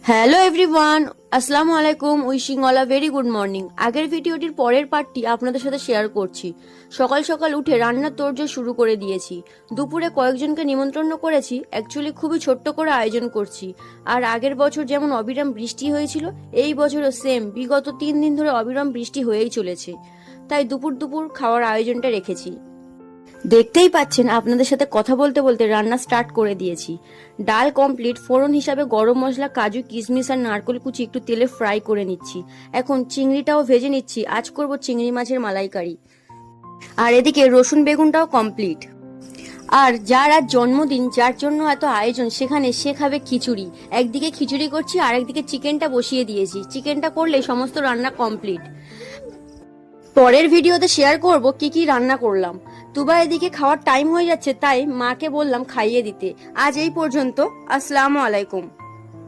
Hello everyone, আসসালামু আলাইকুম। Wishing all a very good morning. আগের ভিডিওটির পরের পার্টটি আপনাদের সাথে শেয়ার করছি। সকাল সকাল উঠে রান্নার তোড়জোড় শুরু করে দিয়েছি। দুপুরে কয়েকজনকে নিমন্ত্রণ করেছি। অ্যাকচুয়ালি খুবই ছোট্ট করে আয়োজন করছি। আর আগের বছর যেমন অবিরাম বৃষ্টি হয়েছিল, এই বছরও সেম বিগত 3 দিন ধরে অবিরাম বৃষ্টি হয়েই চলেছে। তাই দুপুর দুপুর খাওয়ার আয়োজনটা রেখেছি। দেখতেই পাচ্ছেন, আপনাদের সাথে কথা বলতে বলতে রান্না স্টার্ট করে দিয়েছি। ডাল কমপ্লিট। ফোড়ন হিসাবে গরম মশলা, কাজু, কিশমিশ আর নারকেল কুচি একটু তেলে ফ্রাই করে নিচ্ছি। এখন চিংড়িটাও ভেজে নিচ্ছি। আজ করব চিংড়ি মাছের মালাইকারি। আর এদিকে রসুন বেগুনটাও কমপ্লিট। আর যার আজ জন্মদিন, যার জন্য এত আয়োজন, সেখানে সে খাবে খিচুড়ি। একদিকে খিচুড়ি করছি আর একদিকে চিকেনটা বসিয়ে দিয়েছি। চিকেনটা করলে সমস্ত রান্না কমপ্লিট। পরের ভিডিওতে শেয়ার করব কি কি রান্না করলাম। তুবা এদিকে খাওয়ার টাইম হয়ে যাচ্ছে, তাই মাকে বললাম খাইয়ে দিতে। আজ এই পর্যন্ত। আসসালামু আলাইকুম।